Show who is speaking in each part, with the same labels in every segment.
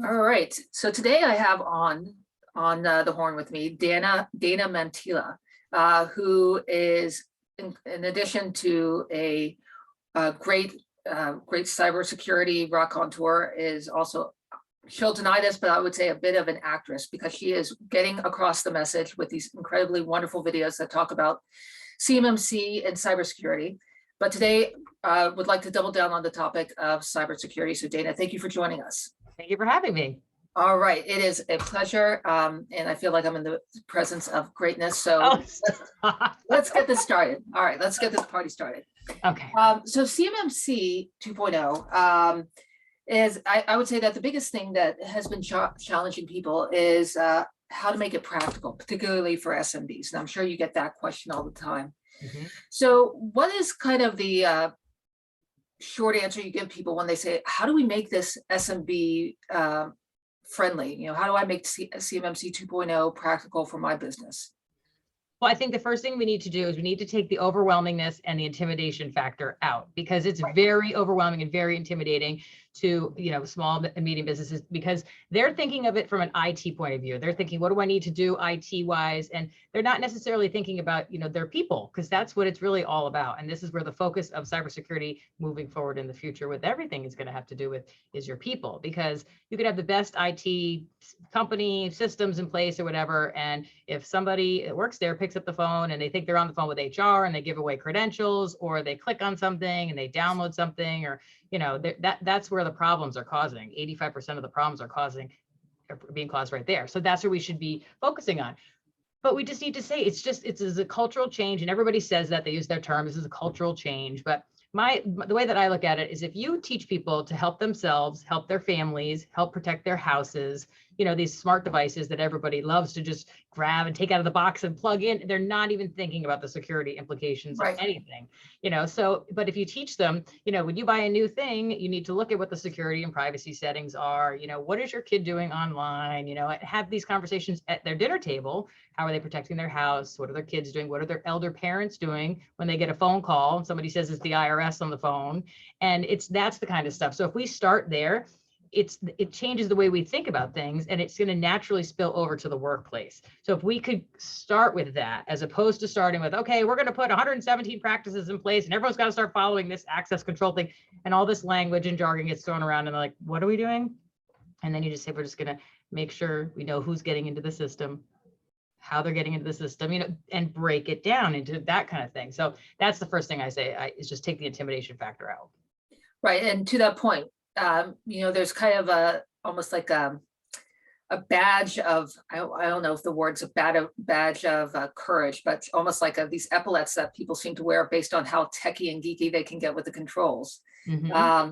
Speaker 1: All right. So today I have on the horn with me Dana Mantilia, who is in addition to a great cybersecurity raconteur, is also, she'll deny this, but I would say a bit of an actress, because she is getting across the message with these incredibly wonderful videos that talk about CMMC and cybersecurity. But today would like to double down on the topic of cybersecurity. So Dana, thank you for joining us.
Speaker 2: Thank you for having me.
Speaker 1: All right, it is a pleasure, and I feel like I'm in the presence of greatness. So let's get this started. All right, let's get this party started.
Speaker 2: Okay.
Speaker 1: So CMMC 2.0 is, I would say that the biggest thing that has been challenging people is how to make it practical, particularly for SMBs. And I'm sure you get that question all the time. Mm-hmm. So what is kind of the short answer you give people when they say, how do we make this SMB friendly? You know, how do I make CMMC 2.0 practical for my business?
Speaker 2: Well, I think the first thing we need to do is we need to take the overwhelmingness and the intimidation factor out, because it's very overwhelming and very intimidating to, small and medium businesses, because they're thinking of it from an IT point of view. They're thinking, what do I need to do IT wise? And they're not necessarily thinking about, their people, because that's what it's really all about. And this is where the focus of cybersecurity moving forward in the future with everything is going to have to do with is your people, because you could have the best IT company systems in place or whatever. And if somebody that works there picks up the phone and they think they're on the phone with HR and they give away credentials, or they click on something and they download something, or that's where the problems are causing. 85% of the problems are being caused right there. So that's where we should be focusing on. But we just need to say it's a cultural change, and everybody says that, they use their term, this is a cultural change. But the way that I look at it is, if you teach people to help themselves, help their families, help protect their houses, these smart devices that everybody loves to just grab and take out of the box and plug in, they're not even thinking about the security implications of anything, but if you teach them, when you buy a new thing, you need to look at what the security and privacy settings are, what is your kid doing online, have these conversations at their dinner table. How are they protecting their house? What are their kids doing? What are their elder parents doing when they get a phone call? Somebody says it's the IRS on the phone, and that's the kind of stuff. So if we start there, it changes the way we think about things, and it's going to naturally spill over to the workplace. So if we could start with that, as opposed to starting with, okay, we're going to put 117 practices in place and everyone's got to start following this access control thing, and all this language and jargon gets thrown around, and they're like, what are we doing? And then you just say, we're just going to make sure we know who's getting into the system, how they're getting into the system, and break it down into that kind of thing. So that's the first thing I say, is just take the intimidation factor out.
Speaker 1: Right. And to that point, there's kind of almost like a badge of, I don't know if the word's a badge of courage, but almost like these epaulets that people seem to wear based on how techie and geeky they can get with the controls. Mm-hmm.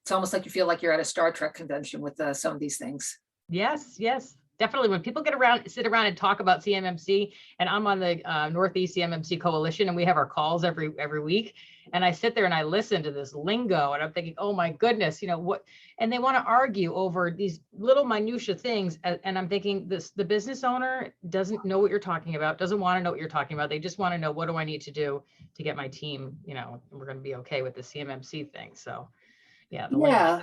Speaker 1: It's almost like you feel like you're at a Star Trek convention with some of these things.
Speaker 2: Yes. Definitely. When people sit around and talk about CMMC, and I'm on the Northeast CMMC Coalition, and we have our calls every week, and I sit there and I listen to this lingo, and I'm thinking, oh my goodness, what? And they want to argue over these little minutia things, and I'm thinking, the business owner doesn't know what you're talking about, doesn't want to know what you're talking about. They just want to know, what do I need to do to get my team, we're going to be okay with the CMMC thing. So yeah.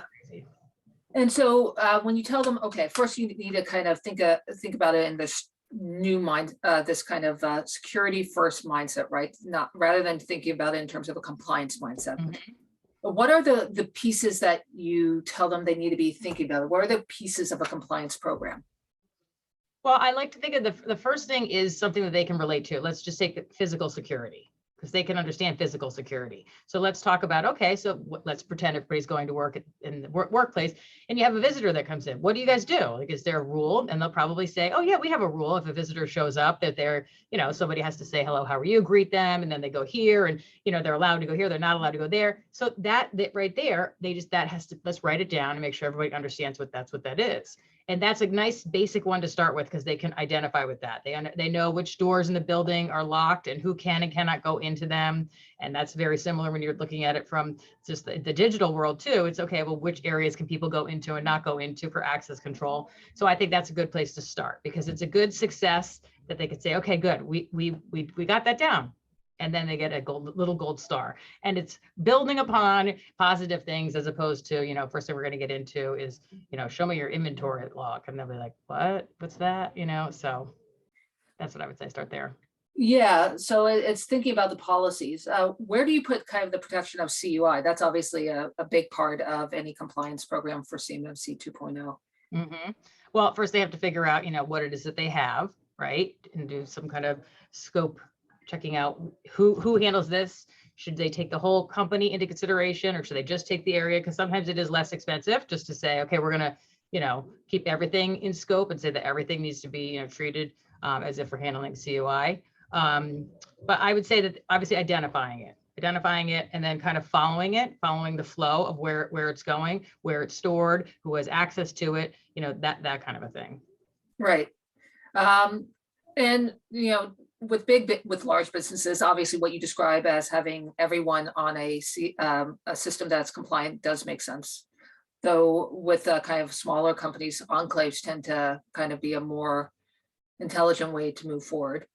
Speaker 1: And so when you tell them, okay, first you need to kind of think about it in this new this kind of security first mindset, right? Not rather than thinking about it in terms of a compliance mindset. Mm-hmm. But what are the pieces that you tell them they need to be thinking about? What are the pieces of a compliance program?
Speaker 2: Well, I like to think of the first thing is something that they can relate to. Let's just take physical security, because they can understand physical security. So let's talk about, okay, so let's pretend everybody's going to work in the workplace, and you have a visitor that comes in. What do you guys do? Like, is there a rule? And they'll probably say, oh yeah, we have a rule. If a visitor shows up, that they're, somebody has to say, hello, how are you? Greet them. And then they go here, and, they're allowed to go here. They're not allowed to go there. So that right there, let's write it down and make sure everybody understands what that is. And that's a nice basic one to start with, because they can identify with that. They know which doors in the building are locked and who can and cannot go into them. And that's very similar when you're looking at it from just the digital world too. It's okay, well, which areas can people go into and not go into for access control? So I think that's a good place to start, because it's a good success that they could say, okay, good, we got that down. and then they get a little gold star. And it's building upon positive things, as opposed to, first thing we're going to get into is, show me your inventory log, and they'll be like, what's that? So that's what I would say, start there.
Speaker 1: Yeah, so it's thinking about the policies. Where do you put kind of the protection of CUI? That's obviously a big part of any compliance program for CMMC 2.0.
Speaker 2: Well, first they have to figure out, what it is that they have, right? And do some kind of scope checking out who handles this. Should they take the whole company into consideration, or should they just take the area? Because sometimes it is less expensive just to say, okay, we're going to, keep everything in scope and say that everything needs to be, treated as if we're handling CUI. But I would say that obviously identifying it and then kind of following the flow of where it's going, where it's stored, who has access to it, that kind of a thing.
Speaker 1: Right. And, with large businesses, obviously what you describe as having everyone on a system that's compliant does make sense. Though with kind of smaller companies, enclaves tend to kind of be a more intelligent way to move forward.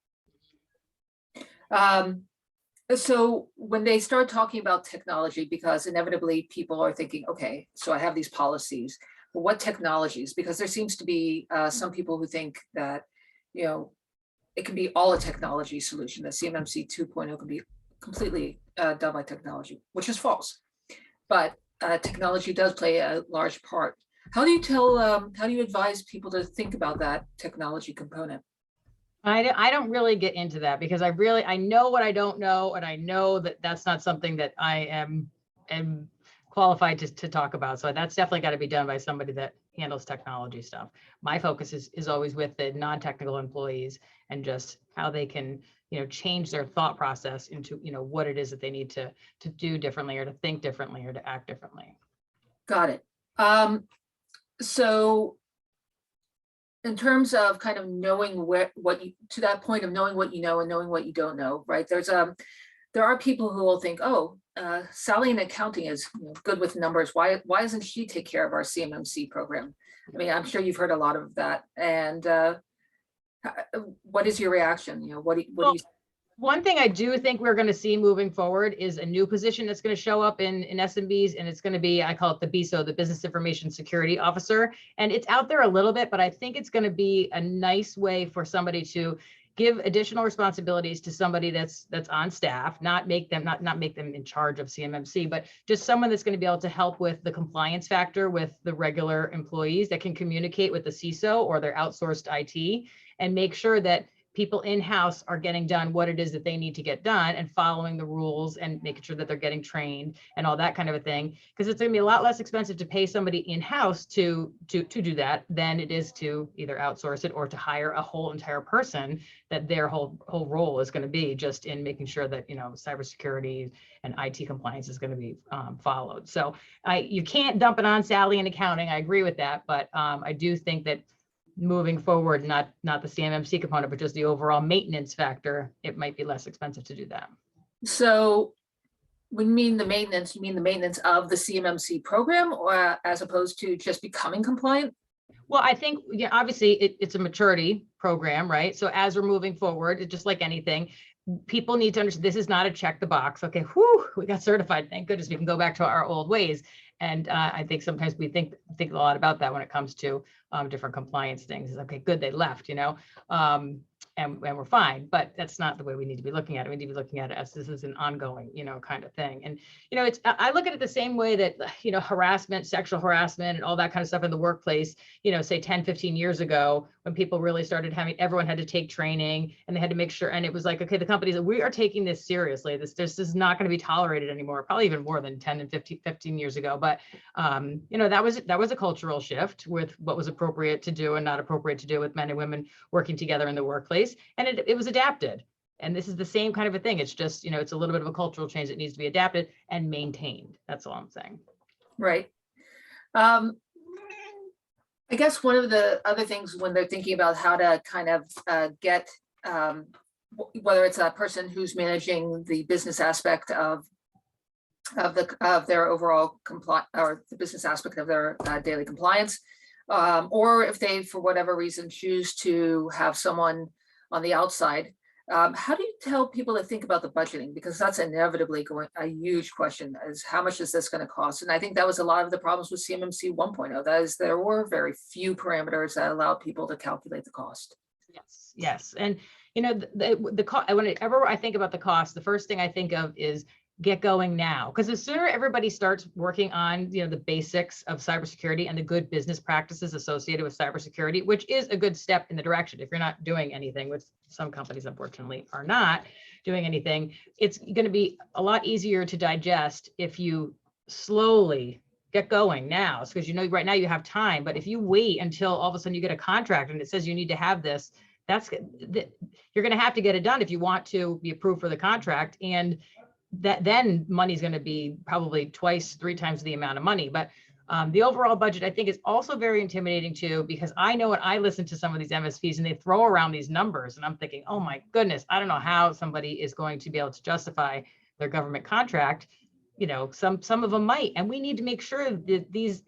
Speaker 1: So when they start talking about technology, because inevitably people are thinking, okay, so I have these policies, but what technologies? Because there seems to be some people who think that, it can be all a technology solution, that CMMC 2.0 can be completely done by technology, which is false. But technology does play a large part. How do you advise people to think about that technology component?
Speaker 2: I don't really get into that, because I know what I don't know, and I know that that's not something that I am qualified to talk about. So that's definitely got to be done by somebody that handles technology stuff. My focus is always with the non-technical employees, and just how they can, change their thought process into, what it is that they need to do differently, or to think differently, or to act differently.
Speaker 1: Got it. So in terms of kind of knowing to that point of knowing what you know and knowing what you don't know, right? There are people who will think, oh, Sally in accounting is good with numbers. Why doesn't she take care of our CMMC program? I mean, I'm sure you've heard a lot of that. And what is your reaction? What do you?
Speaker 2: One thing I do think we're going to see moving forward is a new position that's going to show up in SMBs, and it's going to be, I call it the BISO, the Business Information Security Officer. And it's out there a little bit, but I think it's going to be a nice way for somebody to give additional responsibilities to somebody that's on staff, not make them in charge of CMMC, but just someone that's going to be able to help with the compliance factor with the regular employees, that can communicate with the CISO or their outsourced IT, and make sure that people in-house are getting done what it is that they need to get done, and following the rules, and making sure that they're getting trained and all that kind of a thing. Because it's going to be a lot less expensive to pay somebody in-house to do that than it is to either outsource it, or to hire a whole entire person that their whole role is going to be just in making sure that, cybersecurity and IT compliance is going to be followed. So you can't dump it on Sally in accounting. I agree with that, but I do think that moving forward, not the CMMC component, but just the overall maintenance factor, it might be less expensive to do that.
Speaker 1: So when you mean the maintenance, you mean the maintenance of the CMMC program, or as opposed to just becoming compliant?
Speaker 2: Well, I think, obviously it's a maturity program, right? So as we're moving forward, it's just like anything, people need to understand this is not a check the box. Okay, we got certified. Thank goodness we can go back to our old ways. And I think sometimes we think a lot about that when it comes to different compliance things. Is okay, good, they left, and we're fine. But that's not the way we need to be looking at it. We need to be looking at it as this is an ongoing, kind of thing. And I look at it the same way that harassment, sexual harassment, and all that kind of stuff in the workplace. Say 10, 15 years ago, when people really started everyone had to take training, and they had to make sure. And it was like, okay, the companies, we are taking this seriously. This is not going to be tolerated anymore. Probably even more than 10 and 15 years ago. But that was a cultural shift with what was appropriate to do and not appropriate to do with men and women working together in the workplace, and it was adapted. And this is the same kind of a thing. It's just it's a little bit of a cultural change that needs to be adapted and maintained. That's all I'm saying.
Speaker 1: Right. I guess one of the other things when they're thinking about how to kind of get whether it's a person who's managing the business aspect of their overall compliance, or the business aspect of their daily compliance, or if they, for whatever reason, choose to have someone on the outside, How do you tell people to think about the budgeting? Because that's inevitably going a huge question is how much is this going to cost? And I think that was a lot of the problems with CMMC 1.0. That is, there were very few parameters that allowed people to calculate the cost.
Speaker 2: Yes, yes. And the cost, whenever I think about the cost, the first thing I think of is get going now. Because the sooner everybody starts working on, the basics of cybersecurity and the good business practices associated with cybersecurity, which is a good step in the direction. If you're not doing anything, which some companies unfortunately are not doing anything, it's going to be a lot easier to digest if you slowly get going now. Because right now you have time, but if you wait until all of a sudden you get a contract and it says you need to have this, you're going to have to get it done if you want to be approved for the contract. And that then money's going to be probably 2x, 3x the amount of money. But the overall budget, I think, is also very intimidating too, because I know when I listen to some of these MSPs and they throw around these numbers and I'm thinking, oh my goodness, I don't know how somebody is going to be able to justify their government contract. Some of them might, and we need to make sure that these,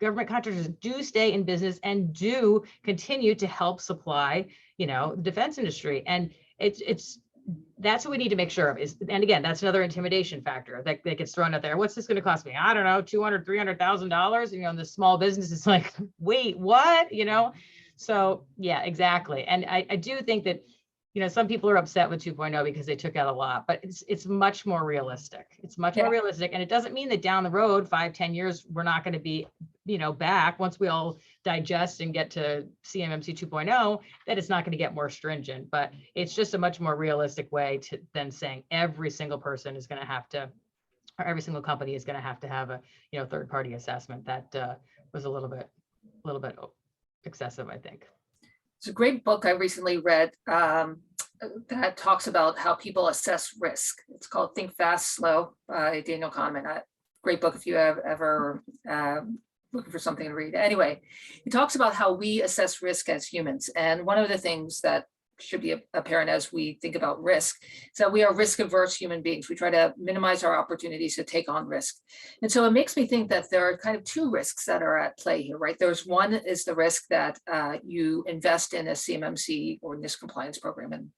Speaker 2: government contractors do stay in business and do continue to help supply, the defense industry. And that's what we need to make sure of and again, that's another intimidation factor that gets thrown out there. What's this going to cost me? I don't know, $200,000, $300,000, and the small business is like, wait, what? So yeah, exactly. And I do think that, some people are upset with 2.0 because they took out a lot, but it's much more realistic. It's much more realistic. And it doesn't mean that down the road, 5-10 years, we're not going to be, back once we all digest and get to CMMC 2.0, that it's not going to get more stringent, but it's just a much more realistic way than saying every single person is going to have to, or every single company is going to have a, third-party assessment. That was a little bit excessive, I think.
Speaker 1: It's a great book I recently read that talks about how people assess risk. It's called Think Fast, Slow by Daniel Kahneman. Great book if you have ever looking for something to read. Anyway, he talks about how we assess risk as humans. And one of the things that should be apparent as we think about risk is that we are risk-averse human beings. We try to minimize our opportunities to take on risk. And so it makes me think that there are kind of two risks that are at play here, right? There's one is the risk that you invest in a CMMC or NIST compliance program, and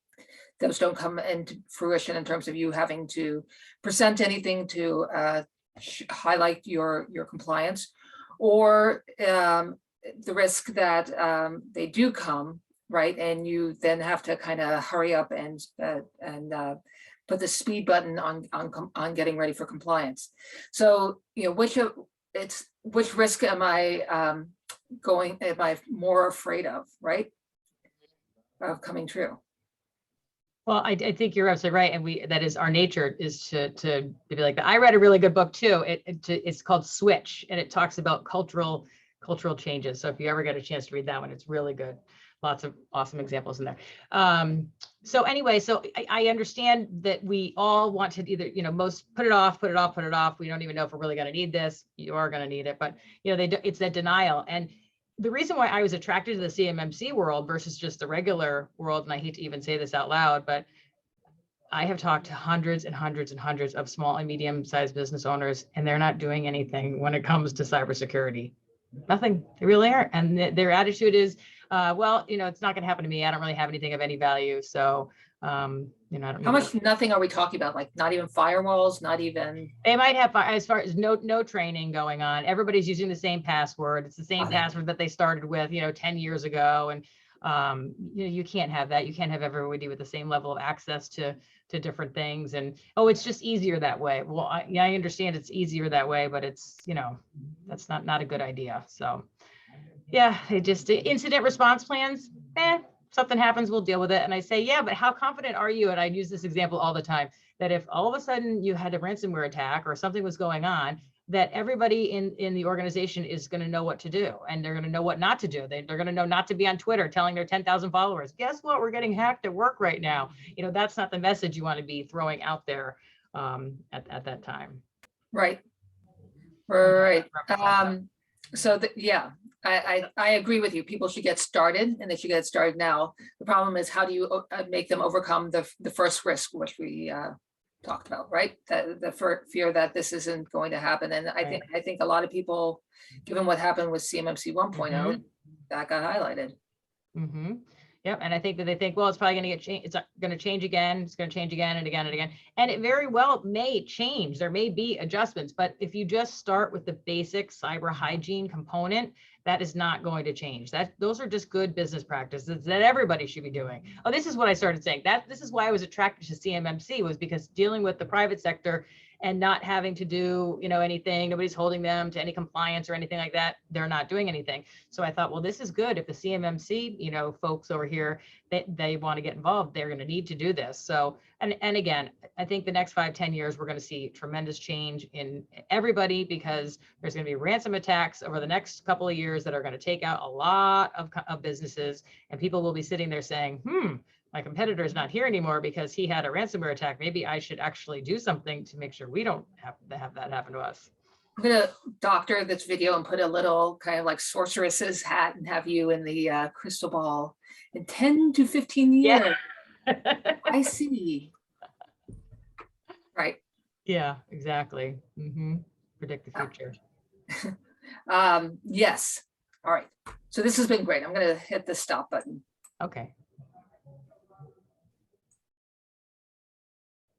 Speaker 1: those don't come into fruition in terms of you having to present anything to highlight your compliance, or the risk that they do come, right? And you then have to kind of hurry up and put the speed button on getting ready for compliance. So, which risk am I more afraid of, right? Of coming true.
Speaker 2: Well, I think you're absolutely right. And that is our nature, is to be like that. I read a really good book too. It's called Switch, and it talks about cultural changes. So if you ever get a chance to read that one, it's really good. Lots of awesome examples in there. So anyway, I understand that we all want to either, most put it off. We don't even know if we're really going to need this. You are going to need it, but it's that denial. And the reason why I was attracted to the CMMC world versus just the regular world, and I hate to even say this out loud, but I have talked to hundreds and hundreds and hundreds of small and medium-sized business owners, and they're not doing anything when it comes to cybersecurity. Nothing. They really aren't. And their attitude is, well, it's not going to happen to me. I don't really have anything of any value. So, I don't.
Speaker 1: How much nothing are we talking about? Like not even firewalls, not even.
Speaker 2: They might have, as far as no training going on. Everybody's using the same password. It's the same password that they started with, 10 years ago. And you can't have that. You can't have everybody with the same level of access to different things. And it's just easier that way. Well, I understand it's easier that way, but it's that's not a good idea. So yeah, incident response plans. Something happens, we'll deal with it. And I say, yeah, but how confident are you? And I use this example all the time, that if all of a sudden you had a ransomware attack or something was going on, that everybody in the organization is going to know what to do, and they're going to know what not to do. They're going to know not to be on Twitter telling their 10,000 followers, guess what? We're getting hacked at work right now. That's not the message you want to be throwing out there at that time.
Speaker 1: Right. I agree with you. People should get started, and they should get started now. The problem is, how do you make them overcome the first risk, which we talked about, right? The fear that this isn't going to happen. And I think a lot of people, given what happened with CMMC 1.0, that got highlighted.
Speaker 2: Mm-hmm. Yep. And I think that they think, well, it's probably going to get changed. It's going to change again. It's going to change again and again and again. And it very well may change. There may be adjustments, but if you just start with the basic cyber hygiene component, that is not going to change. Those are just good business practices that everybody should be doing. Oh, this is what I started saying. This is why I was attracted to CMMC, was because dealing with the private sector and not having to do, anything, nobody's holding them to any compliance or anything like that. They're not doing anything. So I thought, well, this is good. If the CMMC, folks over here, they want to get involved, they're going to need to do this. So, and again, I think the next 5-10 years, we're going to see tremendous change in everybody, because there's going to be ransom attacks over the next couple of years that are going to take out a lot of businesses, and people will be sitting there saying, my competitor is not here anymore because he had a ransomware attack. Maybe I should actually do something to make sure we don't have that happen to us.
Speaker 1: I'm gonna doctor this video and put a little kind of like sorceress's hat and have you in the crystal ball in 10 to 15 years.
Speaker 2: Yeah.
Speaker 1: I see. Right.
Speaker 2: Yeah, exactly. Predict the future.
Speaker 1: Yes. All right. So this has been great. I'm going to hit the stop button.
Speaker 2: Okay.